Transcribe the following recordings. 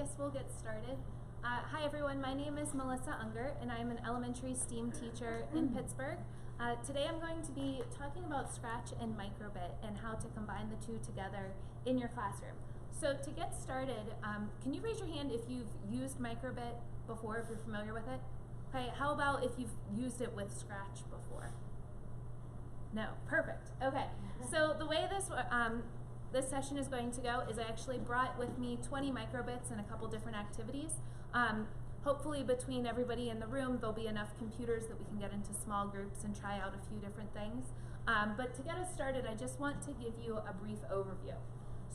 guess we'll get started. Hi everyone, my name is Melissa Unger and I'm an elementary STEAM teacher in Pittsburgh. Today I'm going to be talking about Scratch and Microbit and how to combine the two together in your classroom. So to get started, can you raise your hand if you've used Microbit before, if you're familiar with it? Okay, how about if you've used it with Scratch before? No, perfect. Okay, so the way this session is going to go is I actually brought with me 20 microbits and a couple different activities. Hopefully between everybody in the room there'll be enough computers that we can get into small groups and try out a few different things. But to get us started, I just want to give you a brief overview.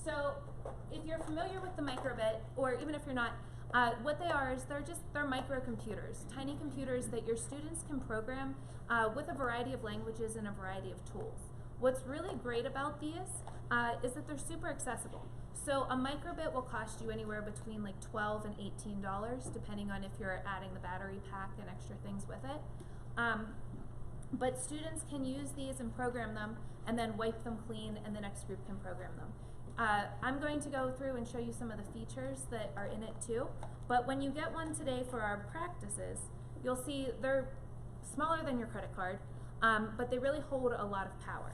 So if you're familiar with the microbit, or even if you're not, what they are is they're microcomputers, tiny computers that your students can program with a variety of languages and a variety of tools. What's really great about these is that they're super accessible. So a microbit will cost you anywhere between like $12 and $18, depending on if you're adding the battery pack and extra things with it. But students can use these and program them and then wipe them clean, and the next group can program them. I'm going to go through and show you some of the features that are in it too. But when you get one today for our practices, you'll see they're smaller than your credit card, but they really hold a lot of power.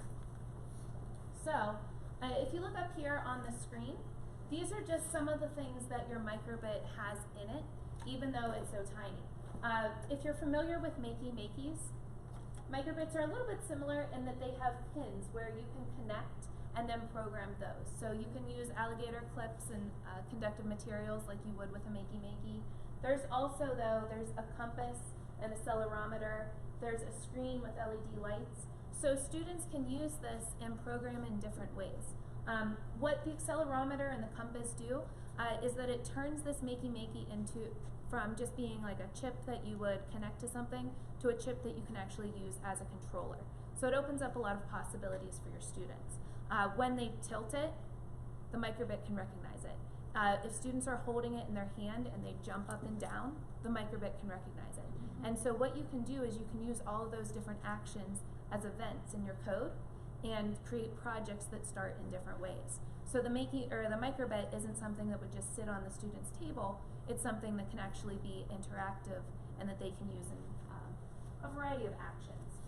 So if you look up here on the screen, these are just some of the things that your microbit has in it, even though it's so tiny. If you're familiar with Makey-Makeys, microbits are a little bit similar in that they have pins where you can connect and then program those. So you can use alligator clips and conductive materials like you would with a Makey-Makey. There's also, though, there's a compass and accelerometer. There's a screen with LED lights. So students can use this and program in different ways. What the accelerometer and the compass do is that it turns this Makey-Makey from just being like a chip that you would connect to something to a chip that you can actually use as a controller. So it opens up a lot of possibilities for your students. When they tilt it, the microbit can recognize it. If students are holding it in their hand and they jump up and down, the microbit can recognize it. And so what you can do is you can use all of those different actions as events in your code and create projects that start in different ways. So the microbit isn't something that would just sit on the student's table. It's something that can actually be interactive and that they can use in a variety of actions.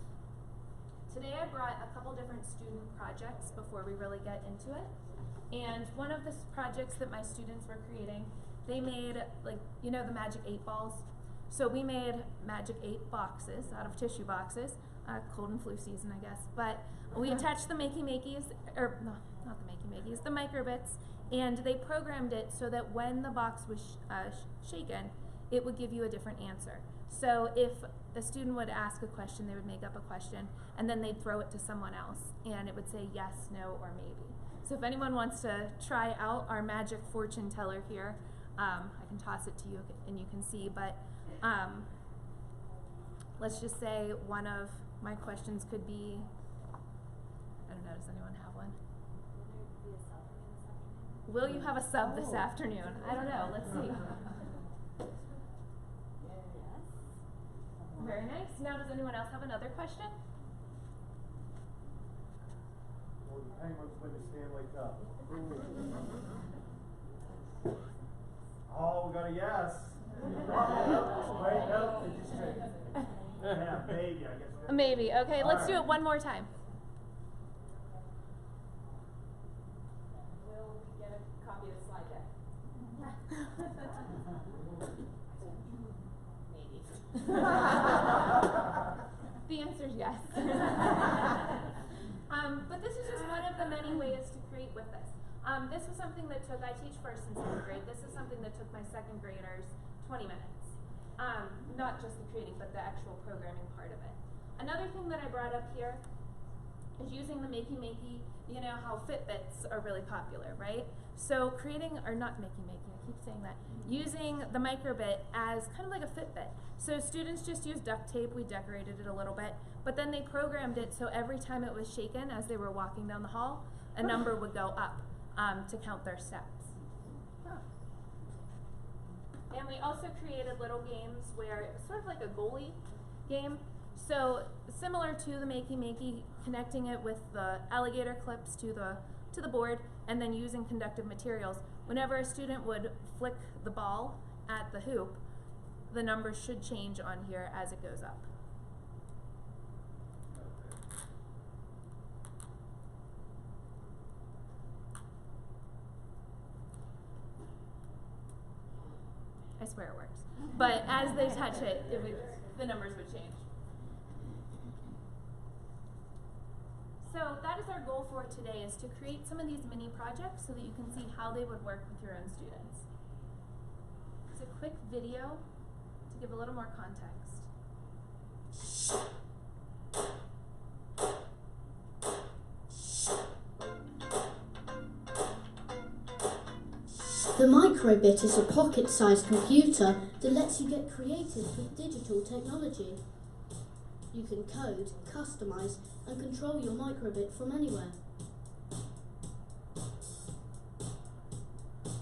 Today I brought a couple different student projects before we really get into it. And one of the projects that my students were creating, they made, like, you know, the Magic 8 balls? So we made Magic 8 boxes out of tissue boxes, cold and flu season, I guess. But we attached the Makey-Makeys, or no, not the Makey-Makeys, the microbits, and they programmed it so that when the box was shaken, it would give you a different answer. So if the student would ask a question, they would make up a question, and then they'd throw it to someone else, and it would say yes, no, or maybe. So if anyone wants to try out our magic fortune teller here, I can toss it to you and you can see, but let's just say one of my questions could be, I don't know, does anyone have one? Will you have a sub this afternoon? I don't know, let's see. Very nice. Now, does anyone else have another question? Well, the penguins win the Stanley Cup. Oh, we got a yes. Wait, no, it just changed. Yeah, maybe, I guess. Maybe. Okay, let's do it one more time. Will we get a copy of the slide deck? The answer is yes. But this is just one of the many ways to create with this. This was something that I teach first and second grade. This is something that took my second graders 20 minutes. Not just the creating, but the actual programming part of it. Another thing that I brought up here is using the Makey-Makey. You know how Fitbits are really popular, right? So creating, or not Makey-Makey, I keep saying that, using the microbit as kind of like a Fitbit. So students just used duct tape, we decorated it a little bit, but then they programmed it so every time it was shaken as they were walking down the hall, a number would go up to count their steps. And we also created little games where it was sort of like a goalie game. So similar to the Makey-Makey, connecting it with the alligator clips to the to the board, and then using conductive materials, whenever a student would flick the ball at the hoop, the numbers should change on here as it goes up. I swear it works. But as they touch it, the numbers would change. So that is our goal for today, is to create some of these mini projects so that you can see how they would work with your own students. It's a quick video to give a little more context. The microbit is a pocket-sized computer that lets you get creative with digital technology. You can code, customize, and control your microbit from anywhere.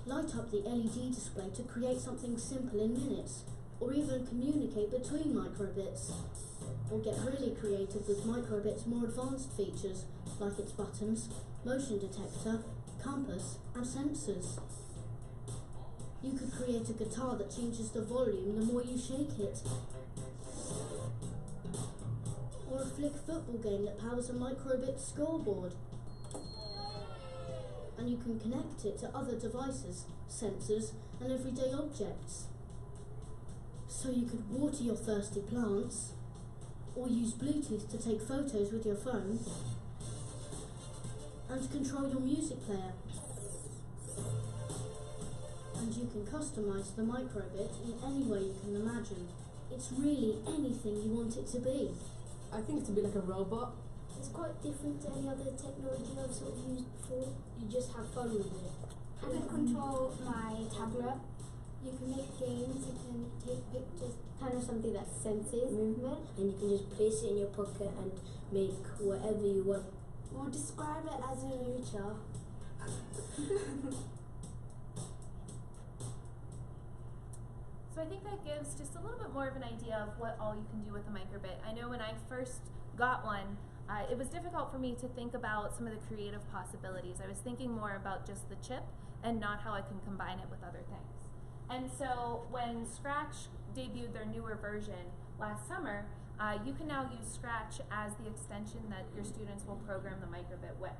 Light up the LED display to create something simple in minutes, or even communicate between microbits. Or get really creative with microbit's more advanced features, like its buttons, motion detector, compass, and sensors. You could create a guitar that changes the volume the more you shake it. Or a flick football game that powers a microbit scoreboard. And you can connect it to other devices, sensors, and everyday objects. So you could water your thirsty plants, or use Bluetooth to take photos with your phone, and control your music player. And you can customize the microbit in any way you can imagine. It's really anything you want it to be. I think it's a bit like a robot. It's quite different to any other technology I've sort of used before. You just have fun with it. I can control my tablet. You can make games, you can take pictures, kind of something that senses movement. And you can just place it in your pocket and make whatever you want. We'll describe it as a future. So I think that gives just a little bit more of an idea of what all you can do with a microbit. I know when I first got one, it was difficult for me to think about some of the creative possibilities. I was thinking more about just the chip and not how I can combine it with other things. And so when Scratch debuted their newer version last summer, you can now use Scratch as the extension that your students will program the microbit with.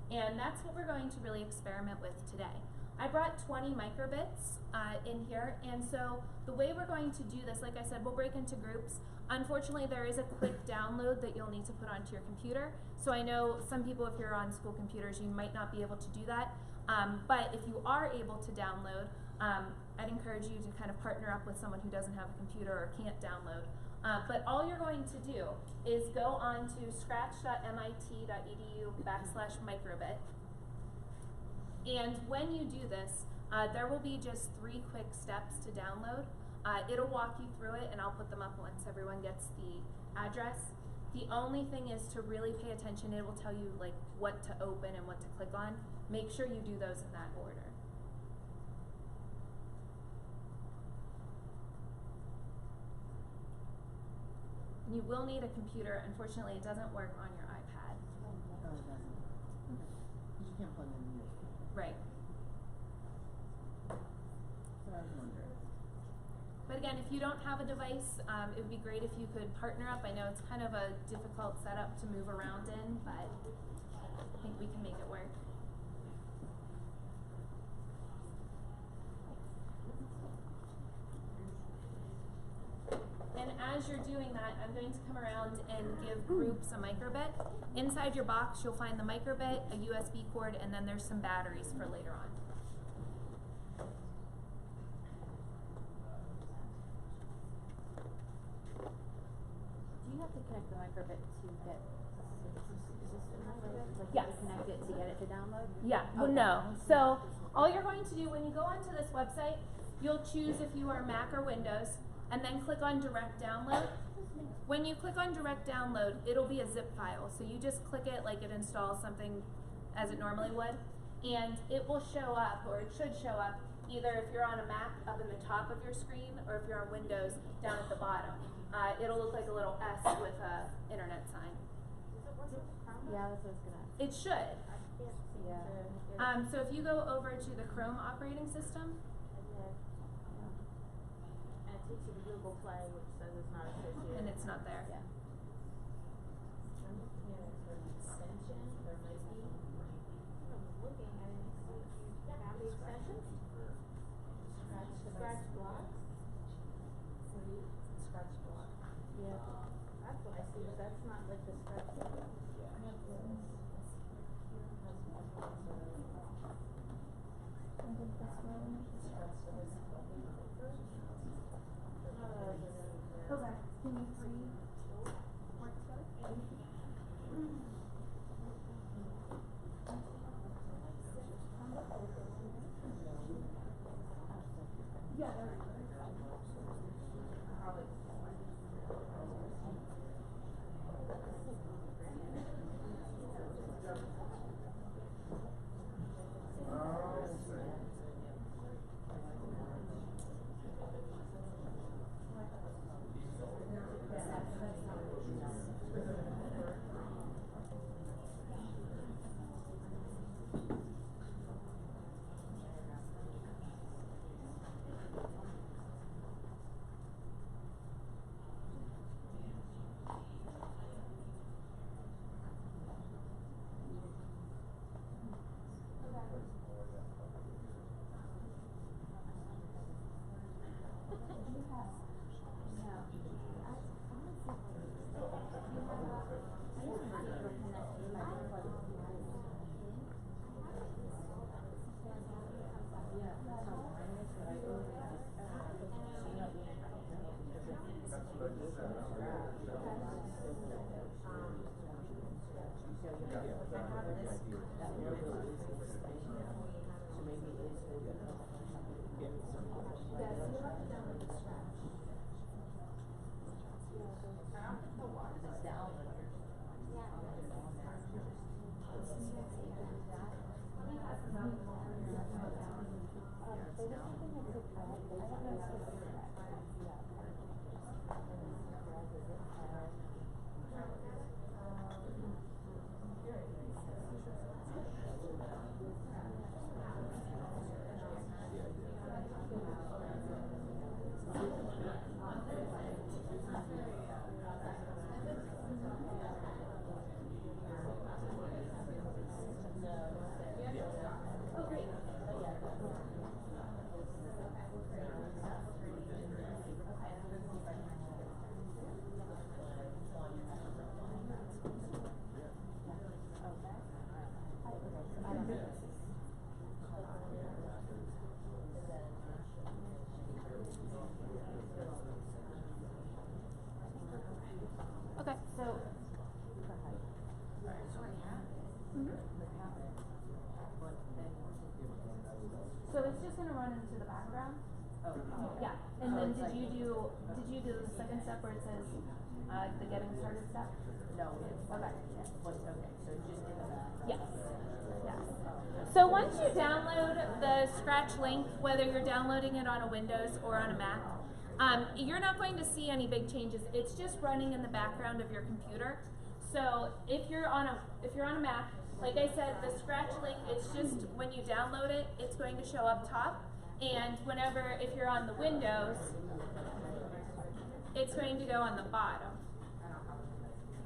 And that's what we're going to really experiment with today. I brought 20 microbits in here, and so the way we're going to do this, like I said, we'll break into groups. Unfortunately, there is a quick download that you'll need to put onto your computer. So I know some people, if you're on school computers, you might not be able to do that. But if you are able to download, I'd encourage you to kind of partner up with someone who doesn't have a computer or can't download. But all you're going to do is go on to scratch.mit.edu/microbit. And when you do this, there will be just 3 quick steps to download. It'll walk you through it, and I'll put them up once everyone gets the address. The only thing is to really pay attention. It will tell you like what to open and what to click on. Make sure you do those in that order. You will need a computer. Unfortunately, it doesn't work on your iPad. No, it doesn't. You can't plug in the USB. Right. So I was wondering. But again, if you don't have a device, it would be great if you could partner up. I know it's kind of a difficult setup to move around in, but I think we can make it work. And as you're doing that, I'm going to come around and give groups a microbit. Inside your box, you'll find the microbit, a USB cord, and then there's some batteries for later on. Do you have to connect the microbit to get, is this a microbit? Like, Yes. you connect it to get it to download? Yeah, well, Okay. no. So all you're going to do when you go onto this website, you'll choose if you are Mac or Windows, and then click on Direct Download. When you click on Direct Download, it'll be a zip file. So you just click it like it installs something as it normally would, and it will show up, or it should show up, either if you're on a Mac up in the top of your screen, or if you're on Windows down at the bottom. It'll look like a little S with a internet sign. Yeah, that's what I was gonna ask. It should. So if you go over to the Chrome operating system, And it takes you to Google Play, which says it's not associated. and it's not there. Yeah. I'm looking at it for an extension, there might be. I was looking, I didn't see it. You have the extension? Scratch block? Scratch block. Yeah. That's what I see, but that's not like the scratch block. Okay. Can you three work together? Yeah, Okay, so. So it's just gonna run into the background. Yeah, and then did you do the second step where it says, the getting started step? No, it's, Okay. so it's just in the background. Yes. Yes. So once you download the Scratch link, whether you're downloading it on a Windows or on a Mac, you're not going to see any big changes. It's just running in the background of your computer. So if you're on a Mac, like I said, the Scratch link, it's just when you download it, it's going to show up top. And if you're on the Windows, it's going to go on the bottom.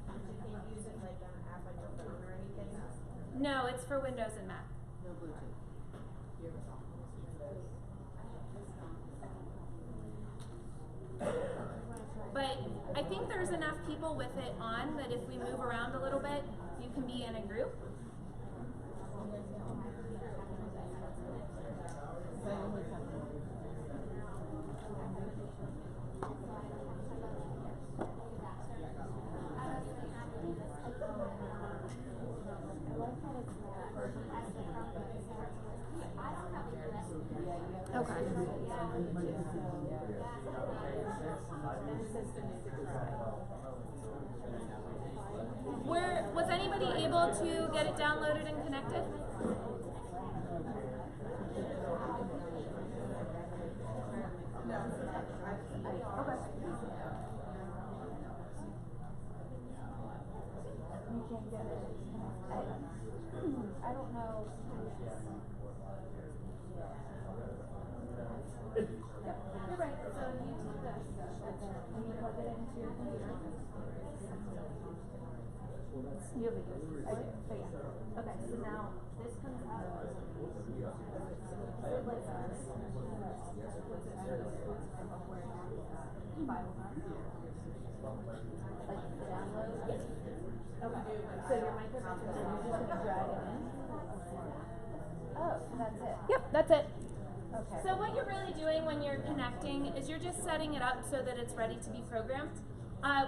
You can't use it like on an app on your phone or anything? No, it's for Windows and Mac. No Bluetooth. But I think there's enough people with it on that if we move around a little bit, you can be in a group. Okay. Was anybody able to get it downloaded and connected? Okay. You can't get it. I don't know. Yep, you're right. So you take this and you plug it into your computer. You have a USB. I do. So yeah. Okay. So now this comes out. It like files on. Like the download. Yes. Okay. So your microphone, you're just gonna drag it in. Oh, so that's it. Yep, that's it. Okay. So what you're really doing when you're connecting is you're just setting it up so that it's ready to be programmed.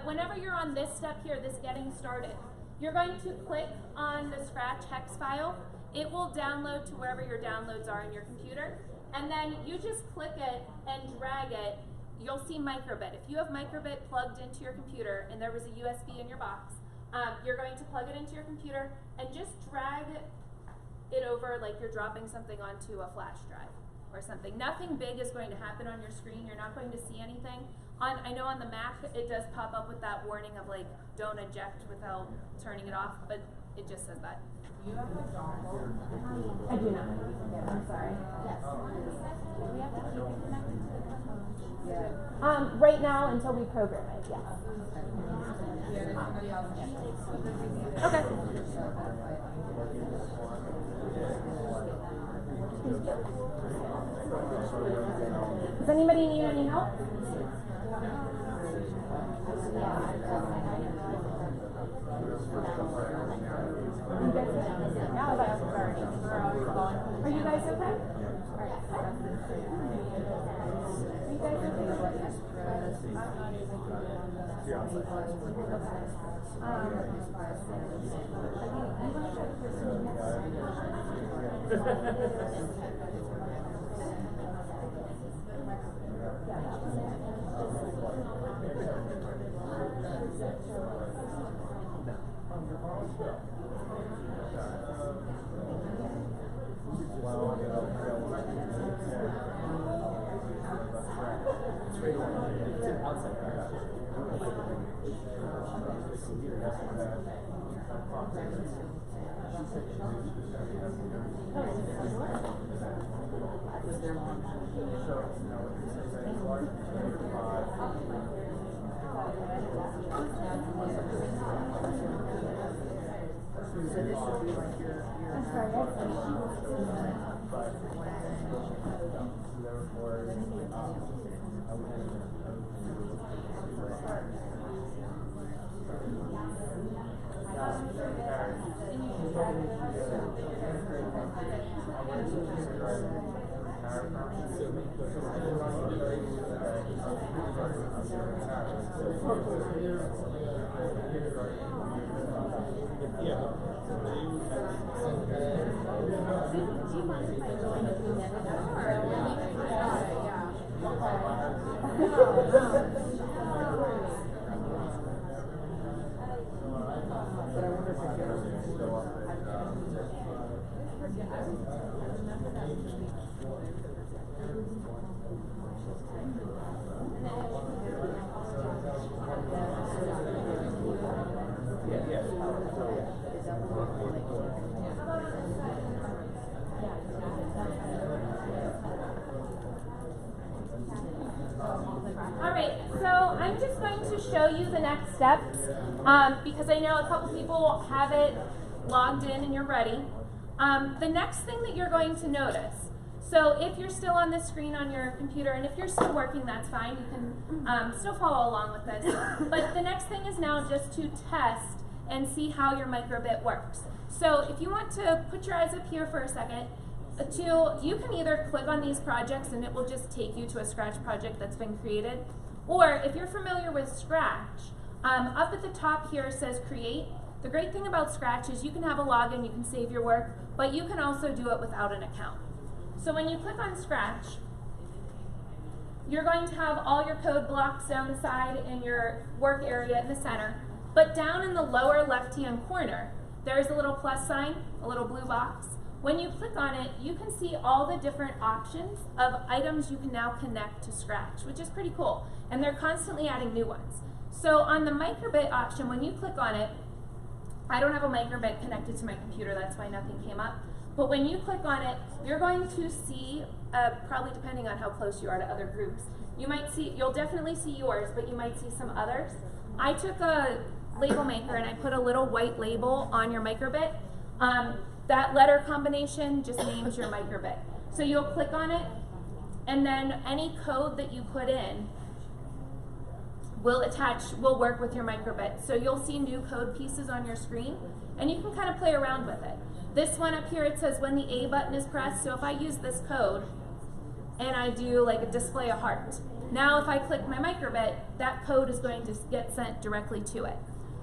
Whenever you're on this step here, this getting started, you're going to click on the Scratch hex file. It will download to wherever your downloads are in your computer. And then you just click it and drag it. You'll see microbit. If you have microbit plugged into your computer and there was a USB in your box, you're going to plug it into your computer and just drag it over like you're dropping something onto a flash drive or something. Nothing big is going to happen on your screen. You're not going to see anything. I know on the Mac it does pop up with that warning of like don't eject without turning it off, but it just says that. You have a dongle? I do not. I'm sorry. Yes. Do we have to keep it connected to the phone? Yeah. Right now until we program it, yes. Yeah, there's somebody else. Okay. Does anybody need any help? You guys okay? Yeah, that's already. Are you guys okay? You guys okay? Alright, so I'm just going to show you the next steps because I know a couple people have it logged in and you're ready. The next thing that you're going to notice, so if you're still on the screen on your computer and if you're still working, that's fine, you can still follow along with this. But the next thing is now just to test and see how your microbit works. So if you want to put your eyes up here for a second, you can either click on these projects and it will just take you to a Scratch project that's been created. Or if you're familiar with Scratch, up at the top here says Create. The great thing about Scratch is you can have a login, you can save your work, but you can also do it without an account. So when you click on Scratch, you're going to have all your code blocks down the side and your work area in the center. But down in the lower left-hand corner, there's a little plus sign, a little blue box. When you click on it, you can see all the different options of items you can now connect to Scratch, which is pretty cool. And they're constantly adding new ones. So on the microbit option, when you click on it, I don't have a microbit connected to my computer, that's why nothing came up. But when you click on it, you're going to see, probably depending on how close you are to other groups, you might see, you'll definitely see yours, but you might see some others. I took a label maker and I put a little white label on your microbit. That letter combination just names your microbit. So you'll click on it, and then any code that you put in will work with your microbit. So you'll see new code pieces on your screen, and you can kind of play around with it. This one up here, it says when the A button is pressed. So if I use this code and I do like a display a heart, now if I click my microbit, that code is going to get sent directly to it.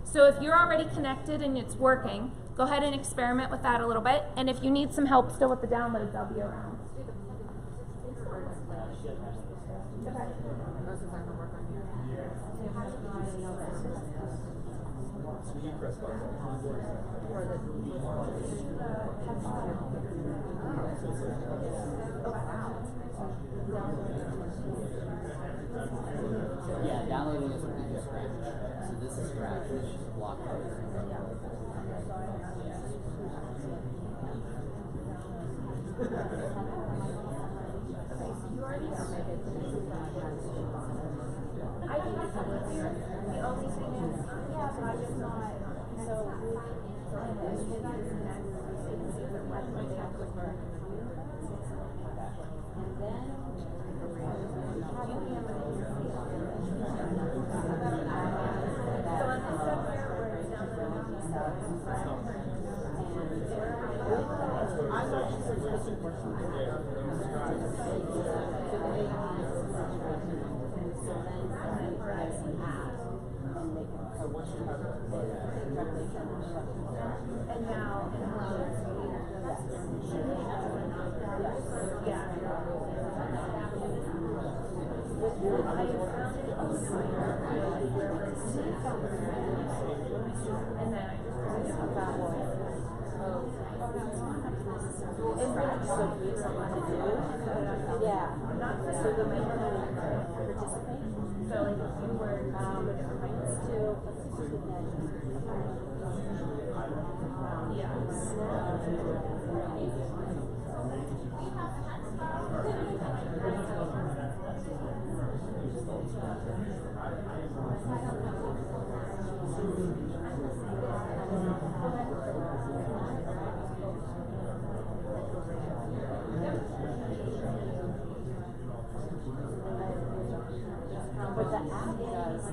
So if you're already connected and it's working, go ahead and experiment with that a little bit. And if you need some help still with the downloads, I'll be around. Yeah, downloading is what we do Scratch. So this is Scratch, which is block code. I think it's easier. The only thing is, I'm just not so and now, but the app does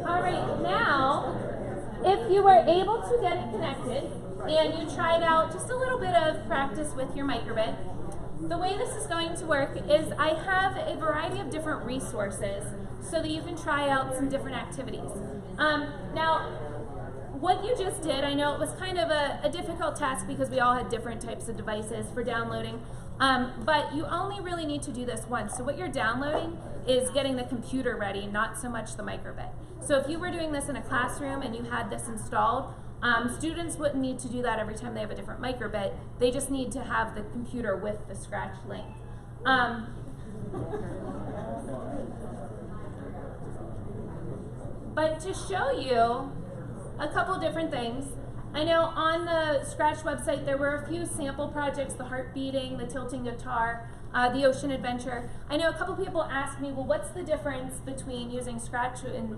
All right, now, if you were able to get it connected and you tried out just a little bit of practice with your microbit, the way this is going to work is I have a variety of different resources so that you can try out some different activities. Now, what you just did, I know it was kind of a difficult task because we all had different types of devices for downloading, but you only really need to do this once. So what you're downloading is getting the computer ready, not so much the microbit. So if you were doing this in a classroom and you had this installed, students wouldn't need to do that every time they have a different microbit. They just need to have the computer with the Scratch link. But to show you a couple different things, I know on the Scratch website there were a few sample projects, the heart beating, the tilting guitar, the ocean adventure. I know a couple people asked me, well, what's the difference between using Scratch and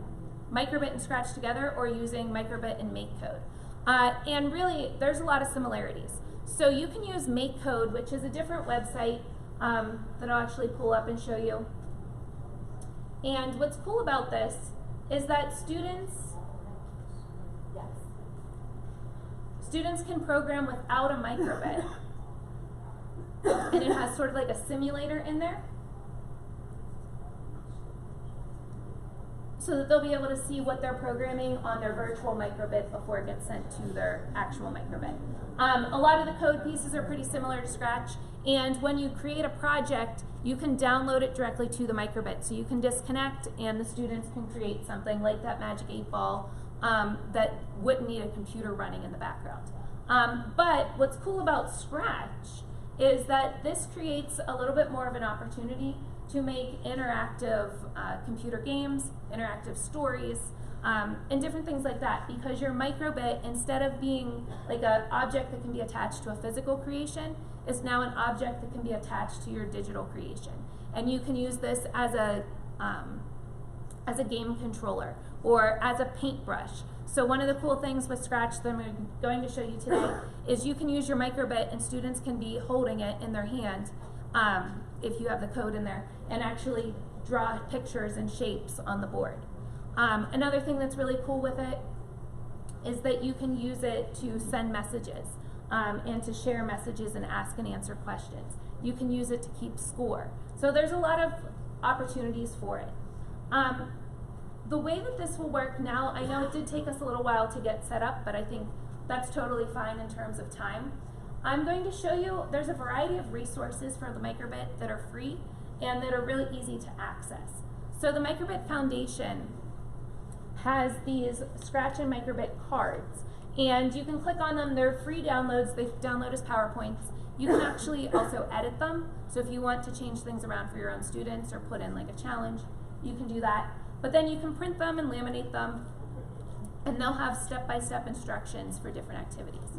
microbit and Scratch together or using microbit and MakeCode? And really, there's a lot of similarities. So you can use MakeCode, which is a different website that I'll actually pull up and show you. And what's cool about this is that students can program without a microbit. And it has sort of like a simulator in there, so that they'll be able to see what they're programming on their virtual microbit before it gets sent to their actual microbit. A lot of the code pieces are pretty similar to Scratch, and when you create a project, you can download it directly to the microbit. So you can disconnect and the students can create something like that Magic 8 Ball that wouldn't need a computer running in the background. But what's cool about Scratch is that this creates a little bit more of an opportunity to make interactive computer games, interactive stories, and different things like that, because your microbit, instead of being like an object that can be attached to a physical creation, is now an object that can be attached to your digital creation. And you can use this as a game controller or as a paintbrush. So one of the cool things with Scratch that I'm going to show you today is you can use your microbit and students can be holding it in their hand if you have the code in there, and actually draw pictures and shapes on the board. Another thing that's really cool with it is that you can use it to send messages and to share messages and ask and answer questions. You can use it to keep score. So there's a lot of opportunities for it. The way that this will work now, I know it did take us a little while to get set up, but I think that's totally fine in terms of time. I'm going to show you, there's a variety of resources for the microbit that are free and that are really easy to access. So the Microbit Foundation has these Scratch and microbit cards, And you can click on them. They're free downloads. They download as PowerPoints. You can actually also edit them. So if you want to change things around for your own students or put in like a challenge, you can do that. But then you can print them and laminate them, and they'll have step-by-step instructions for different activities.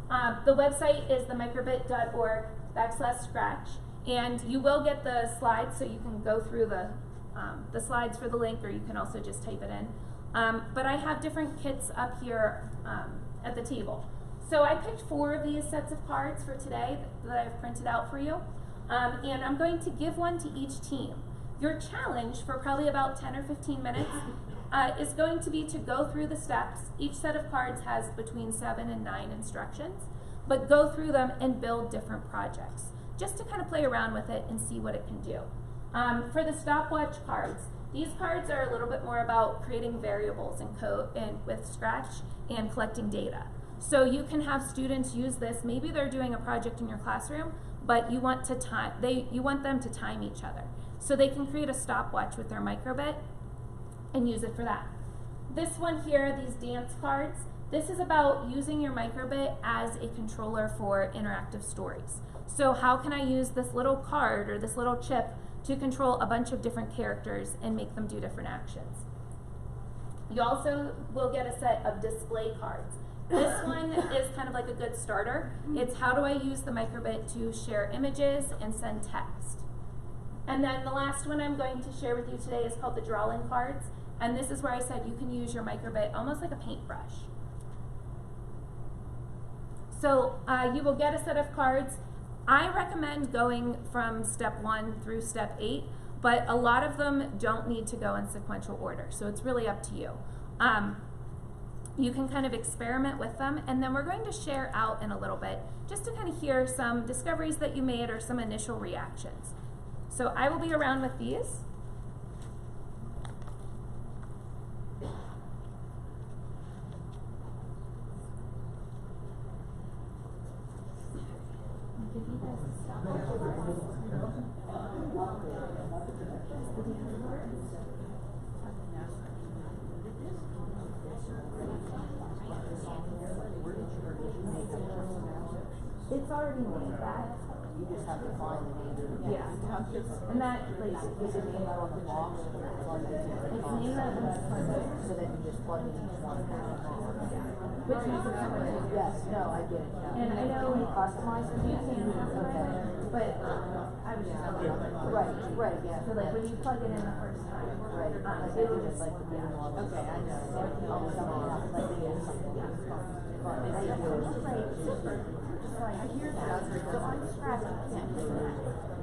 The website is themicrobit.org/scratch, and you will get the slides, so you can go through the slides for the link, or you can also just type it in. But I have different kits up here at the table. So I picked 4 of these sets of cards for today that I've printed out for you, and I'm going to give one to each team. Your challenge for probably about 10 or 15 minutes is going to be to go through the steps. Each set of cards has between 7 and 9 instructions, but go through them and build different projects, just to kind of play around with it and see what it can do. For the stopwatch cards, these cards are a little bit more about creating variables in code and with Scratch and collecting data. So you can have students use this. Maybe they're doing a project in your classroom, but you want them to time each other. So they can create a stopwatch with their microbit and use it for that. This one here, these dance cards, this is about using your microbit as a controller for interactive stories. So how can I use this little card or this little chip to control a bunch of different characters and make them do different actions? You also will get a set of display cards. This one is kind of like a good starter. It's how do I use the microbit to share images and send text. And then the last one I'm going to share with you today is called the drawing cards. And this is where I said you can use your microbit almost like a paintbrush. So you will get a set of cards. I recommend going from step 1 through step 8, but a lot of them don't need to go in sequential order. So it's really up to you. You can kind of experiment with them, and then we're going to share out in a little bit just to kind of hear some discoveries that you made or some initial reactions. So I will be around with these. It's already made that. You just have to find the name. Yeah. And that, like, Is it named on the box? it's named that in the front. So then you just plug in each one. Which uses something. Yes, no, I get it. And I know Can you customize it? you can customize it, but I was just Right, yeah. So like when you plug it in the first time, Right. it will just like the name on it. Okay, I know. I'll sum it up, like it is something. I hear that. So on Scratch,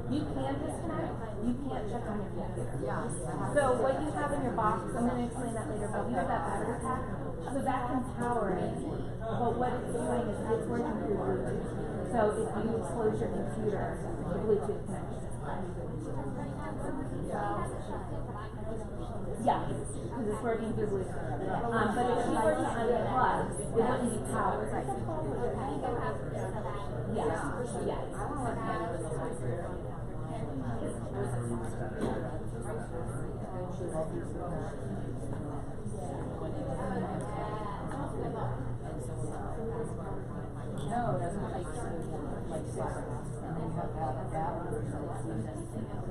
you can disconnect. You can't check on your computer. Yeah. So what you have in your box, I'm going to explain that later, but you have that battery pack, so that can power it. But what it's doing is it's working through Bluetooth. So if you close your computer, the Bluetooth connection. Yeah, because it's working through Bluetooth. But if you were to unplug, it wouldn't be powered. Yes, yes. No, that's not like separate. And then you have to have adapters so it's used anything else.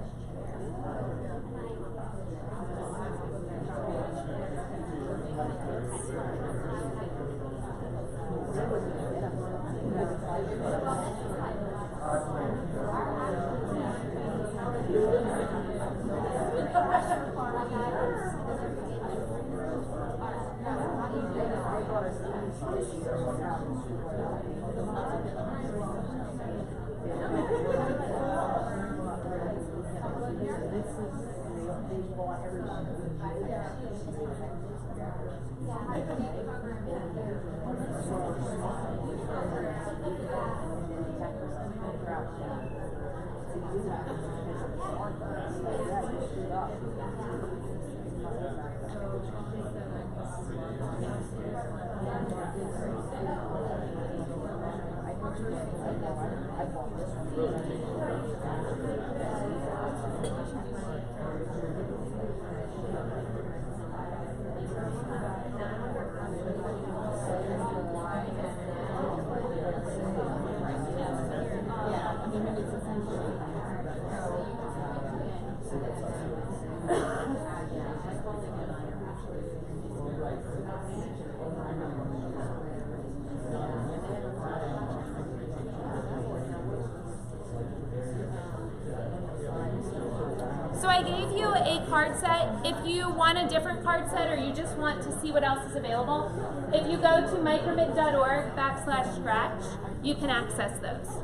a card set. If you want a different card set or you just want to see what else is available, if you go to microbit.org/scratch, you can access those.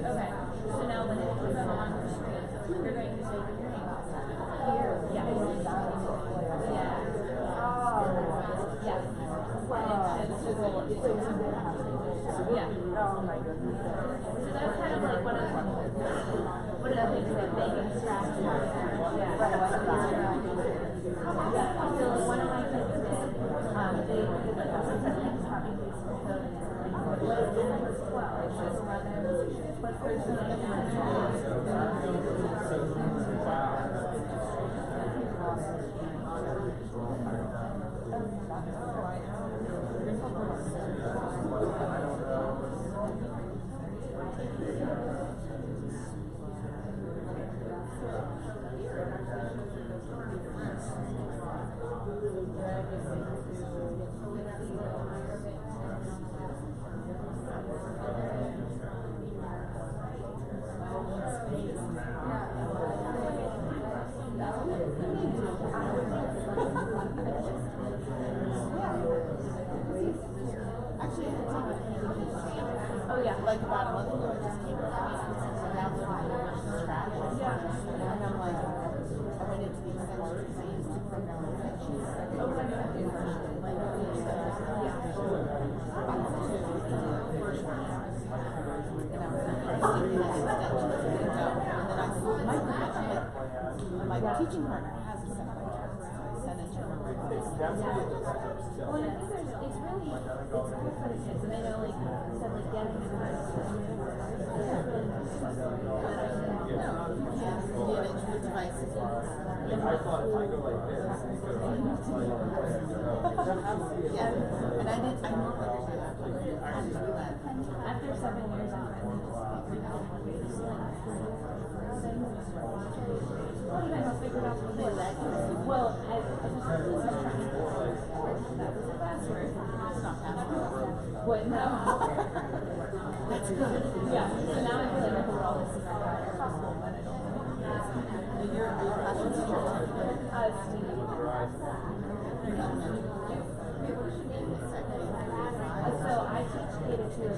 Okay, so now when it comes up on the screen, you're going to say your name. Here, yeah. Yeah. Yeah. And it's just yeah. Oh my goodness. So that's kind of like one of the things that make it scratch. Yeah. So one of my kids did, they did like a copy and paste code. It's just run it, put first name and oh yeah, Like about a month ago, I just came across this and downloaded it from scratch. And I'm like, I went into the extensions because I used to program with pictures. Like, like, and I was sticking the extensions to go. And then I saw my teaching partner has a set of I sent it to her. well, I think it's really, it's good for the kids, and I know, like, you said, like, getting the first Devices. Yeah, and I don't understand that. after 7 years out, well, I that was the password. It's not password. What? No. That's good. Yeah. So now I feel like I can roll this in Your classroom teacher. Steve. So I teach K-2 in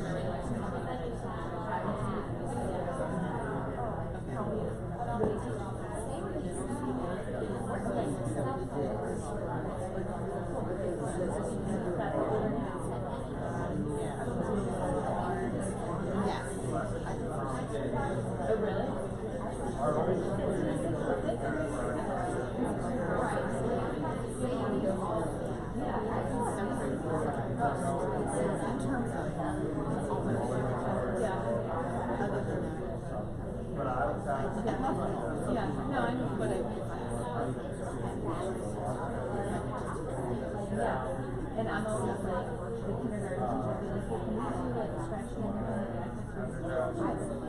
Oh, really? Yeah, no, I know what I mean. Yeah, and I'm always like, the kindergarten teacher will be like, hey, can you do like scratch and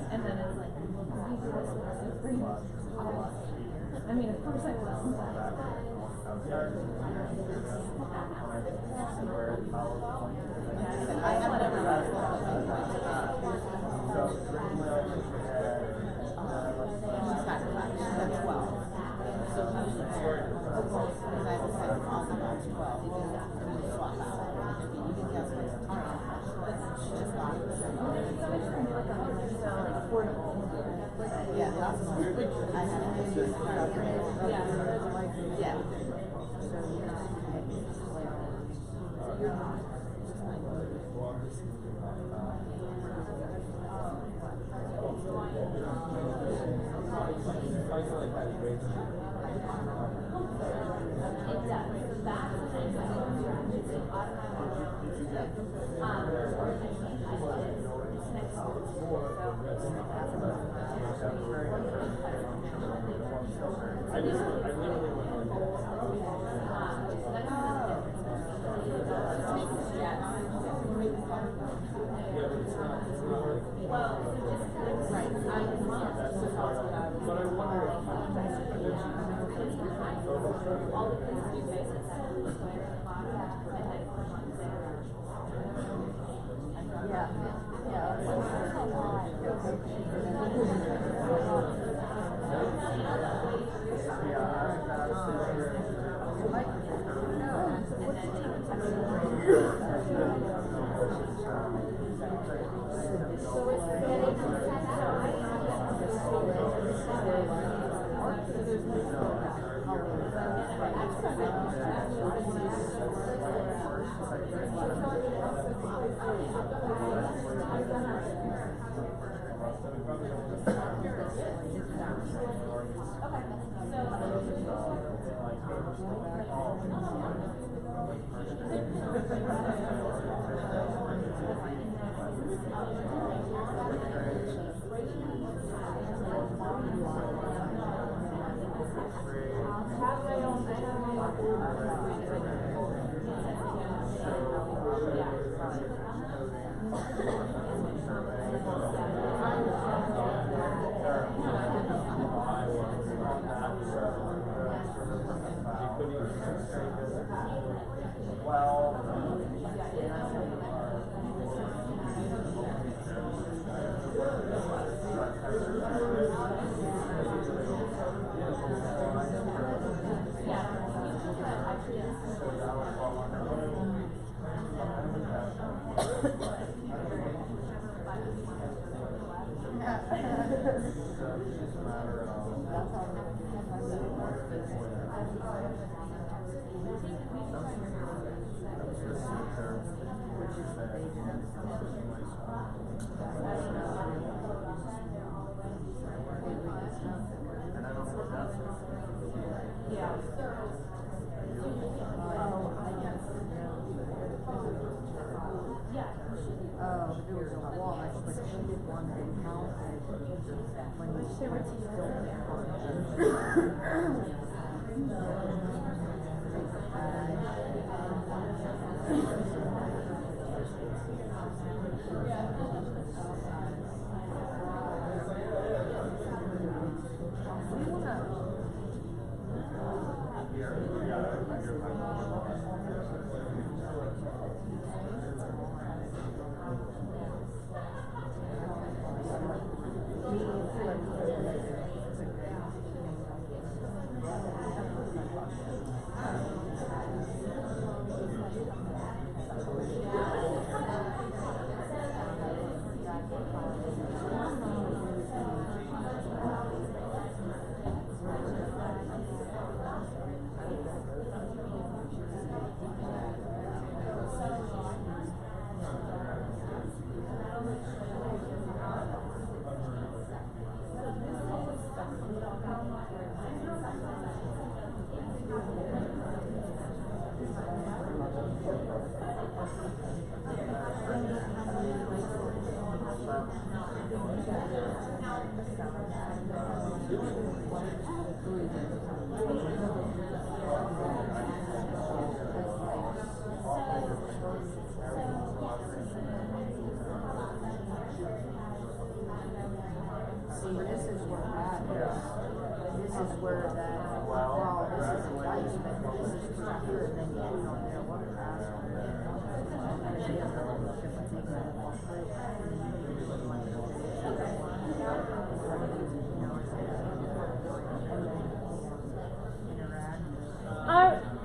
and then it's like, can you do this with the free? I mean, of course I will. I have never she's got 12. So usually because I have a set of all about 12. We swap out. You can guess what's tomorrow. She just got it. Yeah, that's one. I had a new yeah. next school.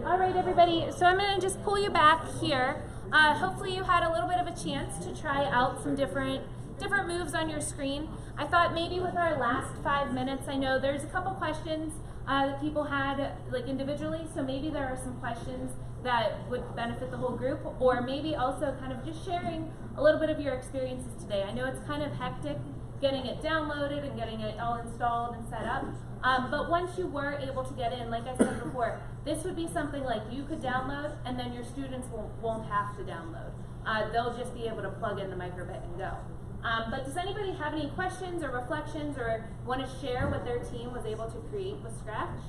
All right, everybody, so I'm going to just pull you back here. Hopefully you had a little bit of a chance to try out some different moves on your screen. I thought maybe with our last 5 minutes, I know there's a couple questions that people had like individually, so maybe there are some questions that would benefit the whole group, or maybe also kind of just sharing a little bit of your experiences today. I know it's kind of hectic getting it downloaded and getting it all installed and set up, but once you were able to get in, like I said before, this would be something like you could download and then your students won't have to download. They'll just be able to plug in the microbit and go. But does anybody have any questions or reflections or want to share what their team was able to create with Scratch?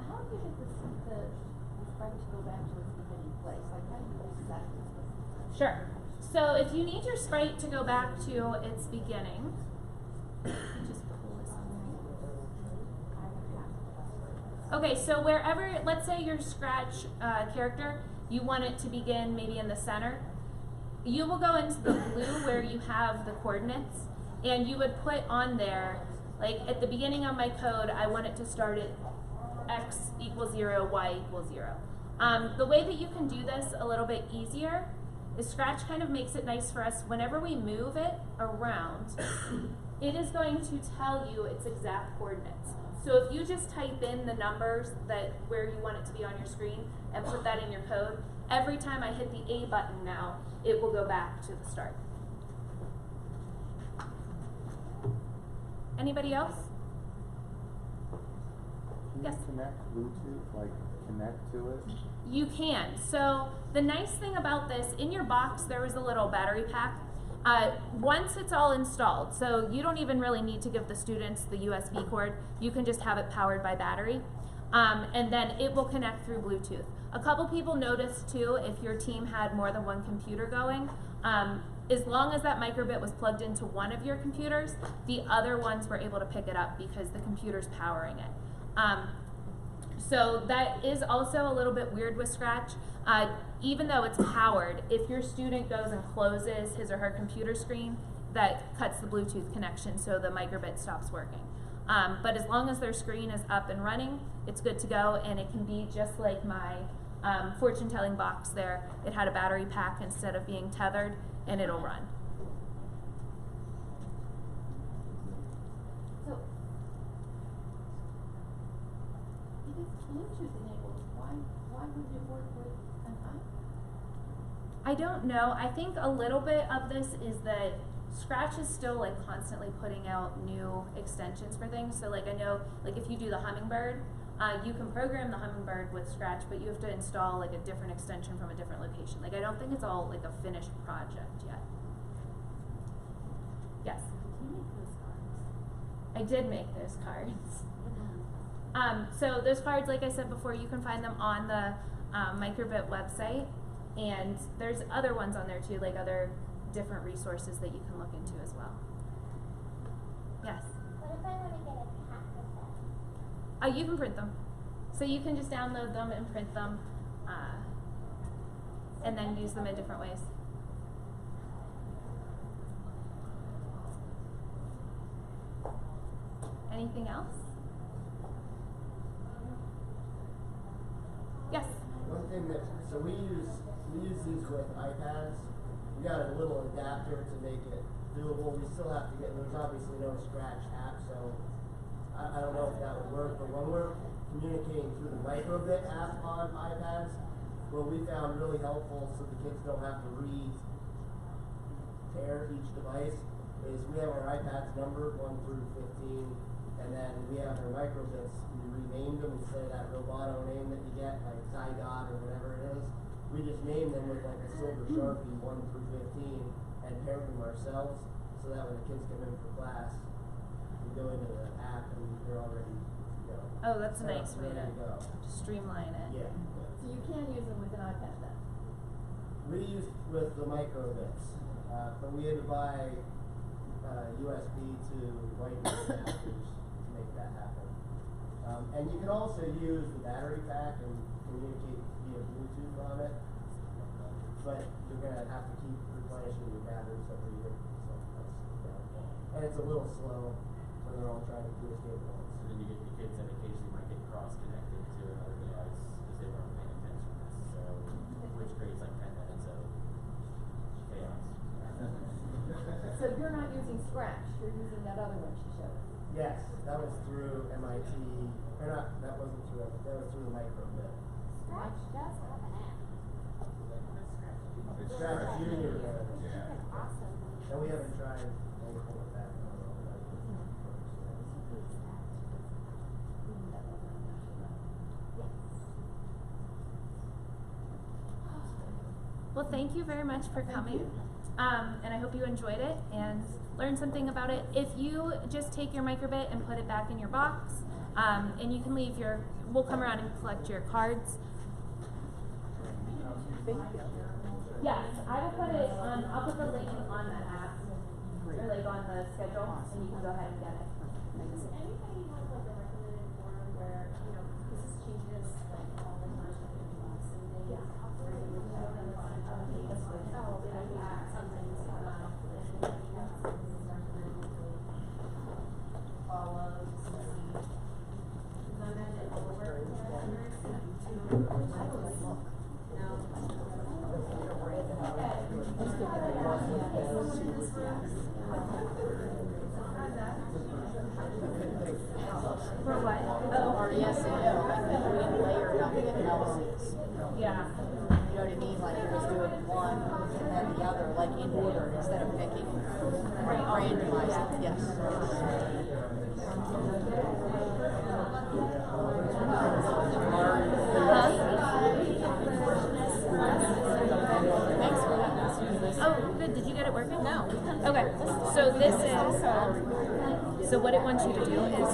How do you get the sprite to go back to its beginning place? Like, how do you do that? Sure. So if you need your sprite to go back to its beginning, just pull this on there. Okay, so wherever, let's say your Scratch character, you want it to begin maybe in the center, you will go into the blue where you have the coordinates, and you would put on there, like at the beginning of my code, I want it to start at x equals 0, y equals 0. The way that you can do this a little bit easier is Scratch kind of makes it nice for us whenever we move it around, it is going to tell you its exact coordinates. So if you just type in the numbers that where you want it to be on your screen and put that in your code, every time I hit the A button now, it will go back to the start. Anybody else? Can Yes. you connect Bluetooth, like connect to it? You can. So the nice thing about this, in your box there was a little battery pack. Once it's all installed, so you don't even really need to give the students the USB cord, you can just have it powered by battery. And then it will connect through Bluetooth. A couple people noticed too, if your team had more than one computer going, as long as that microbit was plugged into one of your computers, the other ones were able to pick it up because the computer's powering it. So that is also a little bit weird with Scratch. Even though it's powered, if your student goes and closes his or her computer screen, that cuts the Bluetooth connection, so the microbit stops working. But as long as their screen is up and running, it's good to go, and it can be just like my fortune telling box there. It had a battery pack instead of being tethered, and it'll run. So, if it's Bluetooth enabled, why wouldn't it work with an iPhone? I don't know. I think a little bit of this is that Scratch is still like constantly putting out new extensions for things. So like I know, like if you do the Hummingbird, you can program the Hummingbird with Scratch, but you have to install like a different extension from a different location. Like I don't think it's all like a finished project yet. Yes? Can you make those cards? I did make those cards. So those cards, like I said before, you can find them on the Microbit website, and there's other ones on there too, like other different resources that you can look into as well. Yes? What if I want to get a pack of them? You can print them. So you can just download them and print them, and then use them in different ways. Anything else? Yes? One thing that, so we use these with iPads. We got a little adapter to make it doable. We still have to get, there's obviously no Scratch app, so I don't know if that would work, but when we're communicating through the Microbit app on iPads, what we found really helpful so the kids don't have to pair each device is we have our iPads numbered 1 through 15, and then we have our microbits. We renamed them instead of that roboto name that you get, like Zygot or whatever it is. We just name them with like a silver Sharpie 1 through 15 and pair them ourselves, so that when the kids come in for class, we go into the app and they're already, Oh, that's a nice way ready to go. streamline it. Yeah. So you can use them with an iPad then? We used with the microbits, but we had to buy USB to lightning adapters to make that happen. And you can also use the battery pack and communicate via Bluetooth on it, but you're going to have to keep replenishing your batteries every year. So that's, and it's a little slow when they're all trying to communicate at once. So then you get the kids that occasionally might get cross-connected to another device because they weren't paying attention necessarily, which creates like 10 minutes of chaos. So you're not using Scratch, you're using that other one she showed us. Yes, that was through MIT, or not, that wasn't through, that was through the microbit. Scratch does have an app. It's Scratch Junior does. That's awesome. And we haven't tried anything with that. Well, thank you very much for coming. and I hope you enjoyed it and learned something about it. If you just take your microbit and put it back in your box, and you can leave your, we'll come around and collect your cards. Yes, I will put it on, I'll put the link on the app, or like on the schedule, and you can go ahead and get it. Does anybody have like a recommended forum where, you know, because this changes like all the time with the books and things. Yeah. Where you would show them on something's come up and maybe have something recommended follow to see. Because I imagine all the work For what? Or yes and no, like we didn't layer it up with analysis. Yeah. You know what I mean? Like it was doing one and then the other, like in order instead of picking randomized. Yes. Thanks for that. Oh, good. Did you get it working? No. Okay. So this is, so what it wants you to do is